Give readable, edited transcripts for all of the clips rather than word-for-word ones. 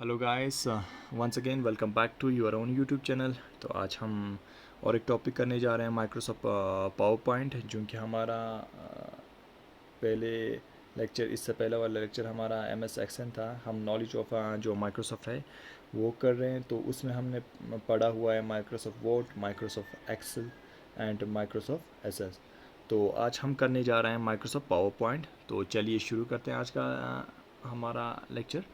Hello guys, once again welcome back to your own YouTube channel. तो आज हम और एक टॉपिक करने जा रहे हैं माइक्रोसॉफ्ट पावर पॉइंट, जो कि हमारा पहले लेक्चर, इससे पहले वाला लेक्चर हमारा एम एस एक्सन था। हम नॉलेज ऑफ जो माइक्रोसॉफ्ट है वो कर रहे हैं। तो उसमें हमने पढ़ा हुआ है Microsoft Word, Microsoft Excel and Microsoft SS. तो आज हम करने जा रहे हैं माइक्रोसॉफ्ट पावर पॉइंट। तो चलिए शुरू करते हैं आज का हमारा लेक्चर।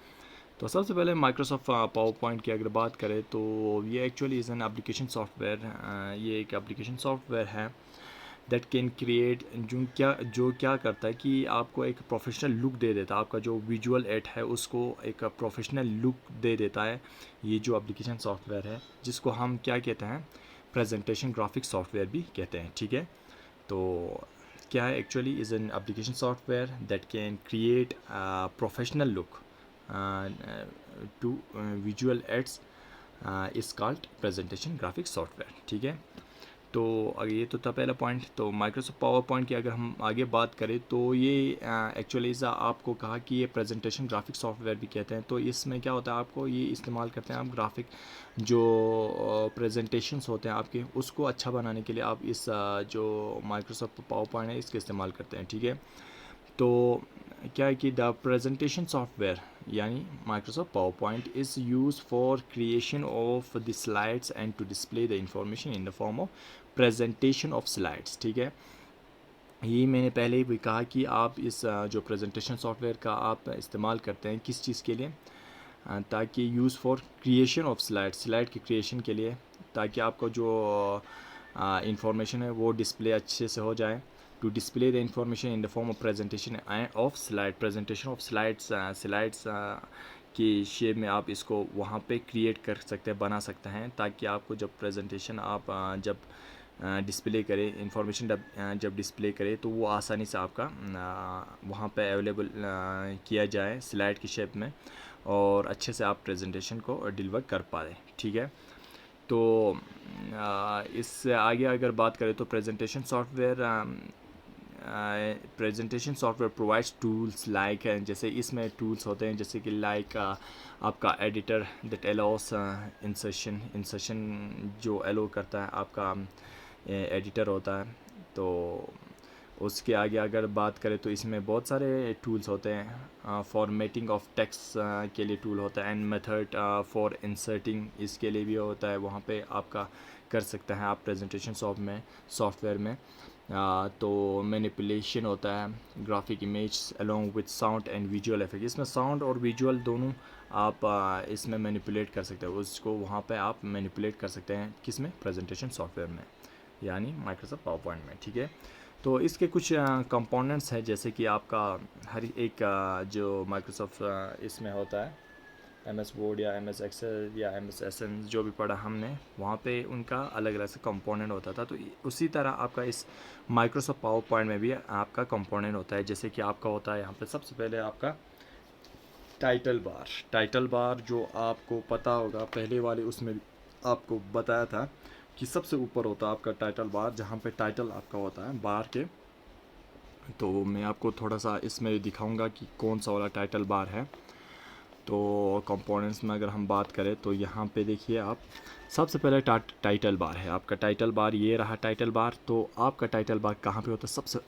तो सबसे पहले माइक्रोसॉफ्ट पावर पॉइंट की अगर बात करें तो ये actually is an application software. ये एक एप्लीकेशन सॉफ्टवेयर है दैट कैन क्रिएट, जो क्या करता है कि आपको एक प्रोफेशनल लुक दे देता है। आपका जो विजुअल एड है उसको एक प्रोफेशनल लुक दे देता है। ये जो एप्लीकेशन सॉफ्टवेयर है जिसको हम क्या कहते हैं, प्रेजेंटेशन ग्राफिक सॉफ्टवेयर भी कहते हैं। ठीक है, तो क्या है, actually is an application software that can create professional look to visual aids is called presentation graphic software. ठीक है, तो ये तो था पहला पॉइंट। तो माइक्रोसॉफ्ट पावर पॉइंट की अगर हम आगे बात करें तो ये एक्चुअली आपको कहा कि ये प्रेजेंटेशन ग्राफिक सॉफ्टवेयर भी कहते हैं। तो इसमें क्या होता है, आपको ये इस्तेमाल करते हैं आप ग्राफिक जो प्रेजेंटेशंस होते हैं आपके, उसको अच्छा बनाने के लिए आप इस जो माइक्रोसॉफ्ट पावर पॉइंट है इसका इस्तेमाल करते हैं। ठीक है, तो क्या है कि द प्रेजेंटेशन सॉफ्टवेयर यानी Microsoft PowerPoint is use for creation of the slides and to display the information in the form of presentation of slides. ठीक है, ये मैंने पहले ही भी कहा कि आप इस जो प्रेजेंटेशन सॉफ्टवेयर का आप इस्तेमाल करते हैं किस चीज़ के लिए, ताकि use for creation of slide की क्रिएशन के लिए, ताकि आपको जो इंफॉर्मेशन है वो डिस्प्ले अच्छे से हो जाए। To display the information in the form of presentation of slide, presentation of slides की शेप में आप इसको वहाँ पे क्रिएट कर सकते हैं, बना सकते हैं, ताकि आपको जब प्रेजेंटेशन आप जब डिस्प्ले करें, इंफॉर्मेशन जब डिस्प्ले करें तो वो आसानी से आपका वहाँ पे अवेलेबल किया जाए स्लाइड की शेप में, और अच्छे से आप प्रेजेंटेशन को डिलीवर कर पाए। ठीक है, तो इससे आगे अगर बात करें तो presentation software provides tools like, जैसे इसमें टूल्स होते हैं जैसे कि लाइक आपका एडिटर दैट अलाउस इंसर्शन जो अलो करता है, आपका एडिटर होता है। तो उसके आगे अगर बात करें तो इसमें बहुत सारे टूल्स होते हैं। फॉर्मेटिंग ऑफ टेक्स्ट के लिए टूल होता है, एंड मेथड फॉर इंसर्टिंग इसके लिए भी होता है। वहाँ पे आपका कर सकते हैं आप प्रेजेंटेशन सॉफ्टवेयर में। तो मैनिपुलेशन होता है graphic image along with sound and visual effect. इसमें साउंड और विजुअल दोनों आप इसमें मैनिपुलेट कर सकते हो, उसको वहाँ पे आप मैनिपुलेट कर सकते हैं किसमें, प्रेजेंटेशन सॉफ्टवेयर में यानी माइक्रोसॉफ्ट पावर पॉइंट में। ठीक है, तो इसके कुछ कंपोनेंट्स हैं, जैसे कि आपका हर एक जो माइक्रोसॉफ्ट इसमें होता है, एम एस वर्ड या एम एस एक्सेल या एम एस एसन जो भी पढ़ा हमने, वहाँ पे उनका अलग अलग से कंपोनेंट होता था। तो उसी तरह आपका इस माइक्रोसॉफ्ट पावर पॉइंट में भी आपका कंपोनेंट होता है। जैसे कि आपका होता है यहाँ पे सबसे पहले आपका टाइटल बार जो आपको पता होगा, पहले वाले उसमें भी आपको बताया था कि सबसे ऊपर होता है आपका टाइटल बार, जहाँ पे टाइटल आपका होता है बार के। तो मैं आपको थोड़ा सा इसमें दिखाऊंगा कि कौन सा वाला टाइटल बार है। तो कंपोनेंट्स में अगर हम बात करें तो यहाँ पे देखिए आप, सबसे पहले टाइटल बार है आपका। टाइटल बार ये रहा टाइटल बार। तो आपका टाइटल बार कहाँ पे होता है, सबसे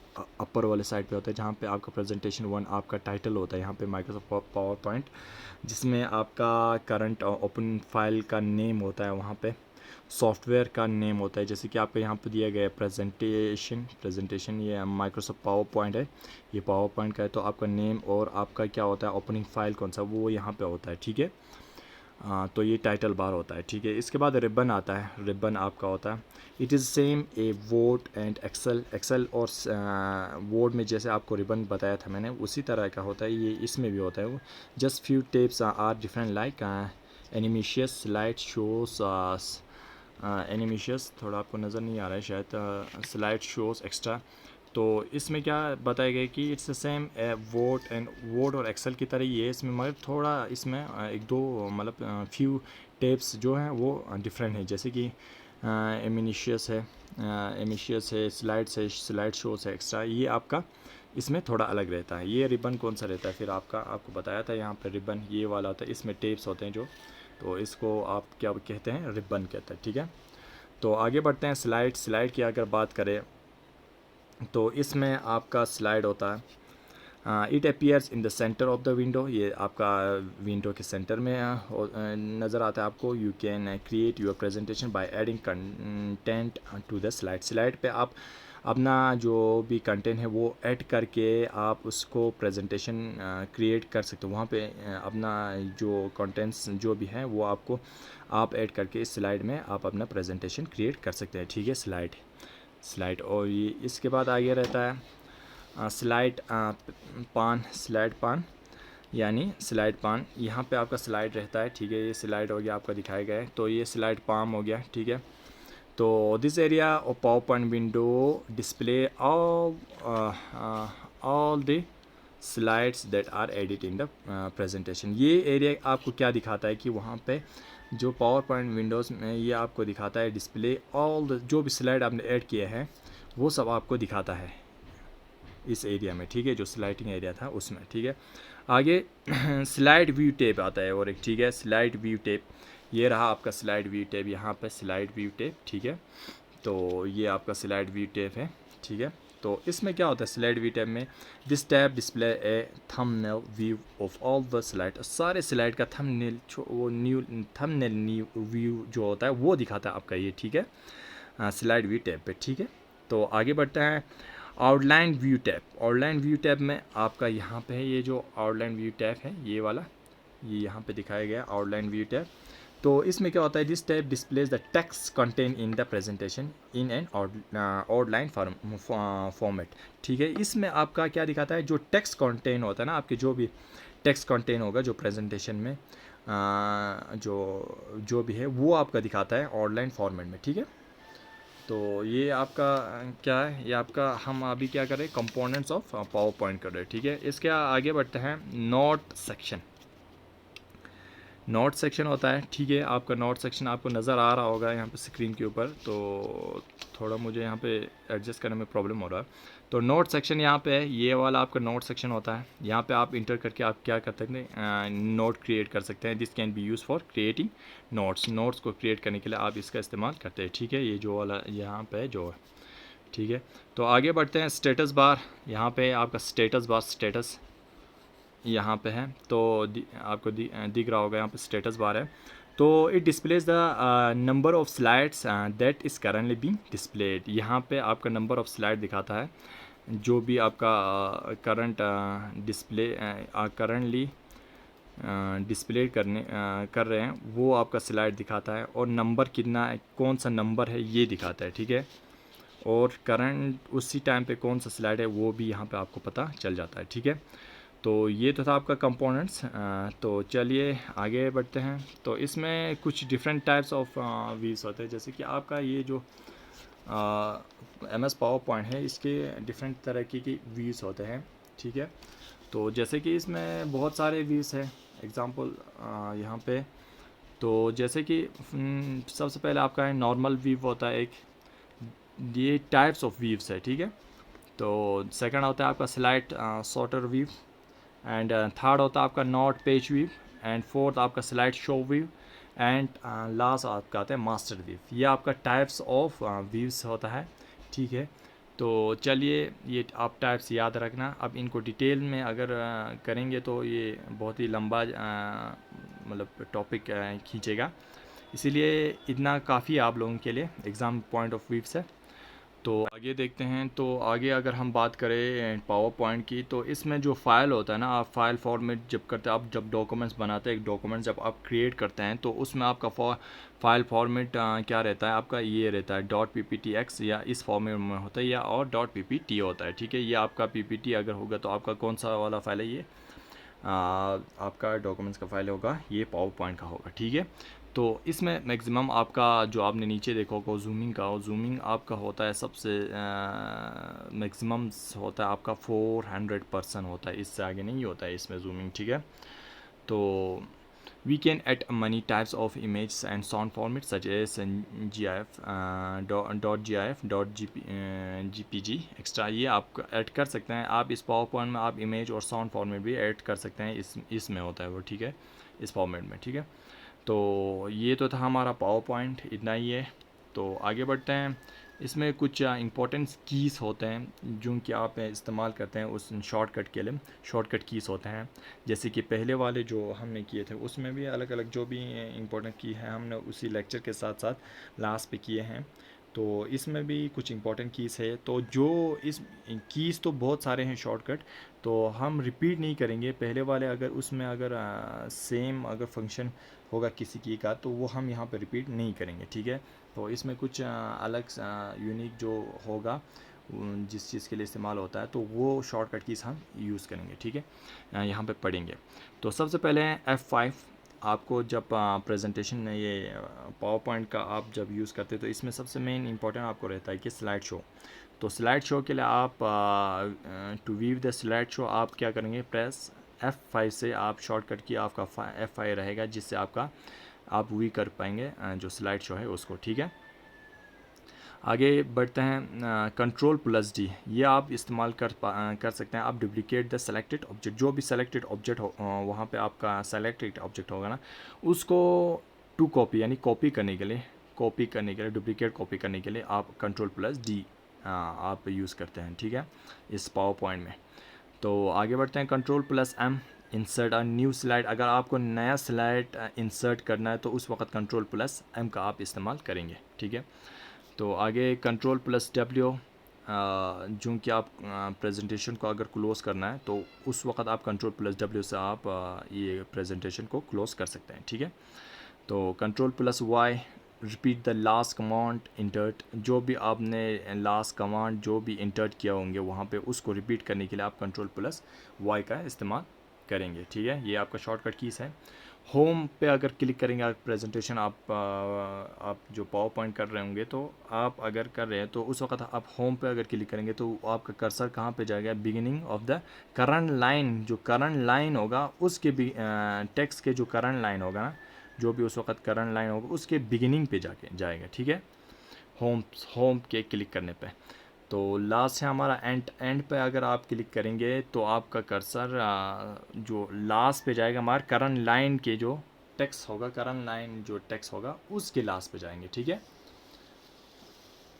अपर वाले साइड पे होता है, जहाँ पे आपका प्रेजेंटेशन 1 आपका टाइटल होता है यहाँ पे माइक्रोसॉफ्ट पावर पॉइंट, जिसमें आपका करंट ओपन फाइल का नेम होता है, वहाँ पे सॉफ्टवेयर का नेम होता है। जैसे कि आपको यहाँ पे दिया गया है प्रेजेंटेशन, ये माइक्रोसॉफ्ट पावर पॉइंट है, ये पावर पॉइंट का है। तो आपका नेम और आपका क्या होता है, ओपनिंग फाइल कौन सा, वो यहाँ पे होता है। ठीक है, तो ये टाइटल बार होता है। ठीक है, इसके बाद रिबन आता है। रिबन आपका होता है, it is same a Word and Excel और वर्ड में जैसे आपको रिबन बताया था मैंने, उसी तरह का होता है ये इसमें भी होता है। वो just few steps are different like animations slide shows, animations थोड़ा आपको नज़र नहीं आ रहा है शायद, स्लाइड शोज एक्स्ट्रा। तो इसमें क्या बताया गया कि इट्स द सेम वर्ड और एक्सेल की तरह ही है, इसमें मगर थोड़ा इसमें एक दो मतलब फ्यू टेप्स जो हैं वो डिफरेंट है। जैसे कि एमिनिशियस है, स्लाइड शोज है एक्स्ट्रा, ये आपका इसमें थोड़ा अलग रहता है। ये रिबन कौन सा रहता है फिर आपको बताया था यहाँ पे रिबन ये वाला होता है, इसमें टेप्स होते हैं जो, तो इसको आप क्या कहते हैं, रिबन कहते हैं, ठीक है। तो आगे बढ़ते हैं। स्लाइड की अगर बात करें तो इसमें आपका स्लाइड होता है, it appears in the centre of the window, ये आपका विंडो के सेंटर में नज़र आता है आपको। You can create your presentation by adding content to the slide पे आप अपना जो भी कंटेंट है वो ऐड करके आप उसको प्रेजेंटेशन क्रिएट कर सकते हो। वहाँ पे अपना जो कंटेंट्स जो भी है वो आप ऐड करके इस स्लाइड में आप अपना प्रेजेंटेशन क्रिएट कर सकते हैं, ठीक है। स्लाइड और ये इसके बाद आगे रहता है स्लाइड पान यानी स्लाइड पान। यहाँ पे आपका स्लाइड रहता है, ठीक है। ये स्लाइड हो गया आपका दिखाया गया है, तो ये स्लाइड पाम हो गया, ठीक है। तो this area of PowerPoint window display all the slides that are edit in the presentation. ये एरिया आपको क्या दिखाता है कि वहाँ पे जो पावर पॉइंट विंडोज़ में ये आपको दिखाता है डिस्प्ले ऑल द जो भी स्लाइड आपने ऐड किए हैं वो सब आपको दिखाता है इस एरिया में, ठीक है, जो स्लाइडिंग एरिया था उसमें, ठीक है। आगे स्लाइड व्यू टैब आता है और एक, ठीक है, स्लाइड व्यू टैब। ये रहा आपका स्लाइड व्यू टैब, यहाँ पे स्लाइड व्यू टैब, ठीक है। तो ये आपका स्लाइड व्यू टैब है, ठीक है। तो इसमें क्या होता है स्लाइड व्यू टैब में, this tab display A thumbnail view of all the slide, सारे स्लाइड का थंबनेल वो थंबनेल व्यू जो होता है वो दिखाता है आपका ये, ठीक है, स्लाइड व्यू टैब पे, ठीक है। तो आगे बढ़ता है आउटलाइन व्यू टैब में आपका यहाँ पे है ये जो आउटलाइन व्यू टैब है ये वाला, ये यहाँ पे दिखाया गया आउटलाइन व्यू टैब। तो इसमें क्या होता है, this tab displays the text content in the presentation in an outline format, ठीक है। इसमें आपका क्या दिखाता है, जो टेक्स्ट कंटेंट होता है ना, आपके जो भी टेक्स्ट कंटेंट होगा जो प्रेजेंटेशन में जो भी है वो आपका दिखाता है आउटलाइन फॉर्मेट में, ठीक है। तो ये आपका क्या है, ये आपका हम अभी क्या कर रहे हैं, कंपोनेंट्स ऑफ पावर पॉइंट कर रहे हैं, ठीक है। इसके आगे बढ़ते हैं नोट सेक्शन होता है, ठीक है। आपका नोट सेक्शन आपको नज़र आ रहा होगा यहाँ पे स्क्रीन के ऊपर, तो थोड़ा मुझे यहाँ पे एडजस्ट करने में प्रॉब्लम हो रहा है। तो नोट सेक्शन यहाँ पे है, ये वाला आपका नोट सेक्शन होता है। यहाँ पे आप इंटर करके आप क्या कर सकते हैं, नोट क्रिएट कर सकते हैं। This can be use for creating notes को क्रिएट करने के लिए आप इसका इस्तेमाल करते हैं, ठीक है। ये जो वाला यहाँ पे जो है, ठीक है। तो आगे बढ़ते हैं स्टेटस बार, यहाँ पे आपका स्टेटस यहाँ पे है, तो आपको दिख रहा होगा यहाँ पे स्टेटस बार है। तो it displays the number of slides that is currently being displayed. यहाँ पे आपका नंबर ऑफ स्लाइड दिखाता है, जो भी आपका करंटली डिस्प्ले कर रहे हैं वो आपका स्लाइड दिखाता है, और नंबर कितना है, कौन सा नंबर है ये दिखाता है, ठीक है। और करंट उसी टाइम पे कौन सा स्लाइड है वो भी यहाँ पे आपको पता चल जाता है, ठीक है। तो ये तो था आपका कंपोनेंट्स। तो चलिए आगे बढ़ते हैं। तो इसमें कुछ डिफरेंट टाइप्स ऑफ व्यूज़ होते हैं, जैसे कि आपका ये जो MS पावर पॉइंट है इसके डिफरेंट तरह की व्यूज़ होते हैं, ठीक है। तो जैसे कि इसमें बहुत सारे व्यूज़ है, एग्जांपल यहाँ पे। तो जैसे कि सबसे पहले आपका है नॉर्मल व्यू होता है एक, ये टाइप्स ऑफ व्यूज़ है, ठीक है। तो सेकंड होता है आपका slide sorter view, and third होता है आपका notes page view, and fourth आपका slide show view, and last आपका आता है मास्टर व्यू। ये आपका टाइप्स ऑफ व्यूज़ होता है, ठीक है। तो चलिए ये आप टाइप्स याद रखना। अब इनको डिटेल में अगर करेंगे तो ये बहुत ही लंबा मतलब टॉपिक खींचेगा, इसीलिए इतना काफ़ी आप लोगों के लिए एग्ज़ाम पॉइंट ऑफ व्यू से। तो आगे देखते हैं। तो आगे अगर हम बात करें पावर पॉइंट की, तो इसमें जो फाइल होता है ना, आप फाइल फॉर्मेट जब करते हैं, आप जब डॉक्यूमेंट्स बनाते हैं, एक डॉक्यूमेंट जब आप क्रिएट करते हैं तो उसमें आपका फाइल फॉर्मेट क्या रहता है, आपका ये रहता है .pptx, या इस फॉर्मेट में होता है, या और .ppt होता है, ठीक है। ये आपका ppt अगर होगा तो आपका कौन सा वाला फाइल है, ये आपका डॉक्यूमेंट्स का फाइल होगा, ये पावर पॉइंट का होगा, ठीक है। तो इसमें मैक्सिमम आपका जो आपने नीचे देखा होगा जूमिंग आपका होता है सबसे मैक्सिमम होता है आपका 400% होता है, इससे आगे नहीं होता है इसमें जूमिंग, ठीक है। तो We can add many types of images and sound formats such as GIF, .gif, .gpg extra ये आप ऐड कर सकते हैं। आप इस पावर पॉइंट में आप इमेज और साउंड फॉर्मेट भी ऐड कर सकते हैं, इसमें होता है वो, ठीक है, इस फॉर्मेट में, ठीक है। तो ये तो था हमारा पावर पॉइंट, इतना ही है। तो आगे बढ़ते हैं। इसमें कुछ इंपॉर्टेंट कीज़ होते हैं जो कि आप इस्तेमाल करते हैं उस शॉर्टकट के लिए। शॉर्टकट कीज़ होते हैं जैसे कि पहले वाले जो हमने किए थे उसमें भी अलग अलग जो भी इंपॉर्टेंट की है हमने उसी लेक्चर के साथ साथ लास्ट पे किए हैं। तो इसमें भी कुछ इंपॉर्टेंट कीज़ है, तो जो इस कीज़ तो बहुत सारे हैं शॉर्टकट, तो हम रिपीट नहीं करेंगे। पहले वाले अगर उसमें अगर सेम अगर फंक्शन होगा किसी की का तो वो हम यहाँ पे रिपीट नहीं करेंगे, ठीक है। तो इसमें कुछ अलग यूनिक जो होगा जिस चीज़ के लिए इस्तेमाल होता है तो वो शॉर्टकट कीज़ हम यूज़ करेंगे, ठीक है, यहाँ पे पढ़ेंगे। तो सबसे पहले F5। आपको जब प्रेजेंटेशन ये पावर पॉइंट का आप जब यूज़ करते हैं तो इसमें सबसे मेन इंपॉर्टेंट आपको रहता है कि स्लाइड शो। तो स्लाइड शो के लिए आप to view the slide show आप क्या करेंगे, प्रेस F5 से आप शॉर्टकट की आपका F5 रहेगा जिससे आपका आप व्यू कर पाएंगे जो स्लाइड शो है उसको, ठीक है। आगे बढ़ते हैं। कंट्रोल+D ये आप इस्तेमाल कर सकते हैं। आप डुप्लीकेट द सेलेक्टेड ऑब्जेक्ट, जो भी सेलेक्टेड ऑब्जेक्ट हो वहाँ पे आपका सेलेक्टेड ऑब्जेक्ट होगा ना, उसको टू कॉपी यानी कॉपी करने के लिए डुप्लीकेट कॉपी करने के लिए आप कंट्रोल+D आप यूज़ करते हैं, ठीक है, इस पावर पॉइंट में। तो आगे बढ़ते हैं। कंट्रोल+M इंसर्ट अ न्यू स्लाइड, अगर आपको नया स्लाइड इंसर्ट करना है तो उस वक्त कंट्रोल+M का आप इस्तेमाल करेंगे, ठीक है। तो आगे कंट्रोल+W जो कि आप प्रेजेंटेशन को अगर क्लोज़ करना है तो उस वक्त आप कंट्रोल+W से आप ये प्रेजेंटेशन को क्लोज़ कर सकते हैं, ठीक है। तो कंट्रोल+Y रिपीट द लास्ट कमांड इंटर्ट, जो भी आपने लास्ट कमांड जो भी इंटर्ट किया होंगे वहाँ पे उसको रिपीट करने के लिए आप कंट्रोल+Y का इस्तेमाल करेंगे, ठीक है। ये आपका शॉर्टकट कीज़ है। होम पे अगर क्लिक करेंगे आप प्रेजेंटेशन आप जो पावर पॉइंट कर रहे होंगे तो आप अगर कर रहे हैं तो उस वक्त आप होम पे अगर क्लिक करेंगे तो आपका कर्सर कहाँ पे जाएगा, beginning of the current line, जो करंट लाइन होगा उसके टेक्स्ट के जो करंट लाइन होगा ना, जो भी उस वक्त करंट लाइन होगा उसके बिगिनिंग पे जाके जाएगा, ठीक है, होम के क्लिक करने पे। तो लास्ट है हमारा एंड पे अगर आप क्लिक करेंगे तो आपका कर्सर जो लास्ट पे जाएगा हमारा करंट लाइन के जो टेक्स्ट होगा, करंट लाइन जो टेक्स्ट होगा उसके लास्ट पे जाएंगे, ठीक है।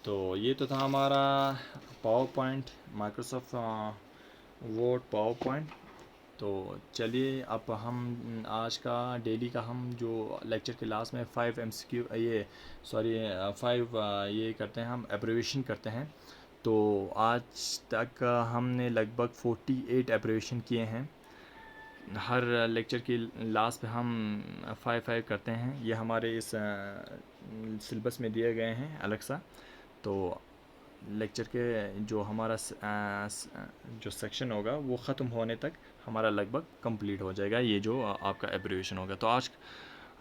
तो ये तो था हमारा power point, Microsoft word power point. तो चलिए अब हम आज का डेली का हम जो लेक्चर के लास्ट में 5 MCQ ये सॉरी 5 ये करते हैं, हम एब्रीविएशन करते हैं। तो आज तक हमने लगभग 48 एब्रीविएशन किए हैं। हर लेक्चर के लास्ट पे हम 5 करते हैं। ये हमारे इस सिलेबस में दिए गए हैं अलग सा। तो लेक्चर के जो हमारा जो सेक्शन होगा वो ख़त्म होने तक हमारा लगभग कंप्लीट हो जाएगा ये जो आपका एब्रीविएशन होगा। तो आज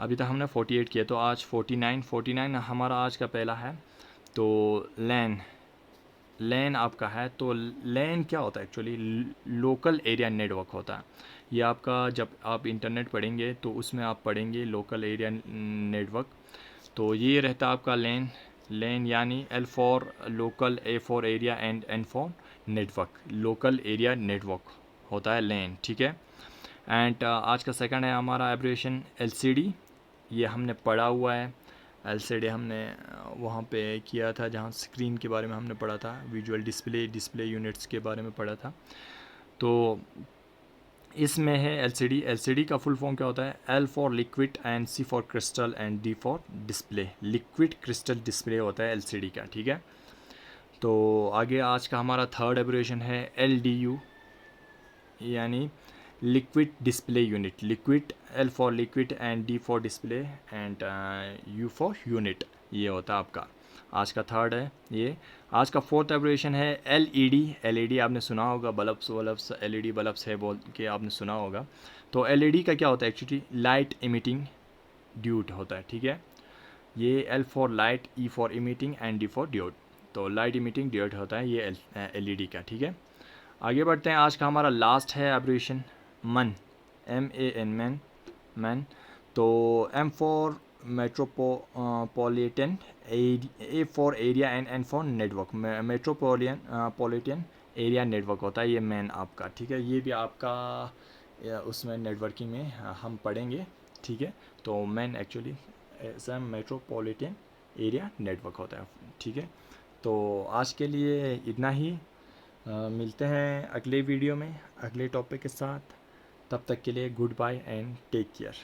अभी तक हमने 48 किया, तो आज 49 हमारा आज का पहला है। तो लैन आपका है। तो लैन क्या होता है एक्चुअली, लोकल एरिया नेटवर्क होता है। ये आपका जब आप इंटरनेट पढ़ेंगे तो उसमें आप पढ़ेंगे लोकल एरिया नेटवर्क। तो ये रहता है आपका लैन यानी L for local, A for area and N for network. Local area network होता है लैन, ठीक है। एंड आज का सेकंड है हमारा एब्रिविएशन LCD। ये हमने पढ़ा हुआ है। LCD हमने वहाँ पे किया था जहाँ स्क्रीन के बारे में हमने पढ़ा था, विजुअल डिस्प्ले यूनिट्स के बारे में पढ़ा था। तो इसमें है LCD का फुल फॉर्म क्या होता है, L for liquid and C for crystal and D for display. Liquid crystal display होता है LCD का, ठीक है। तो आगे आज का हमारा थर्ड एब्रिविएशन है LDU यानी liquid display unit. Liquid L for liquid and D for display and U for unit, ये होता है आपका आज का थर्ड है। ये आज का फोर्थ एब्रिविएशन है LED आपने सुना होगा, बल्ब्स LED बल्ब्स है बोल के आपने सुना होगा। तो LED का क्या होता है एक्चुअली, लाइट इमिटिंग डियोड होता है, ठीक है। ये L for light, E for emitting and D for diode. तो लाइट इमिटिंग डियोड होता है ये LED का, ठीक है। आगे बढ़ते हैं। आज का हमारा लास्ट है एब्रिविएशन MAN, MAN मैन। तो तो M for metropolitan, A for area and N for network. Metropolitan area network होता है ये मेन आपका, ठीक है। ये भी आपका उसमें नेटवर्किंग में हम पढ़ेंगे, ठीक है। तो मेन एक्चुअली ऐसा मेट्रोपॉलिटन एरिया नेटवर्क होता है, ठीक है। तो आज के लिए इतना ही। मिलते हैं अगले वीडियो में अगले टॉपिक के साथ। तब तक के लिए goodbye and take care.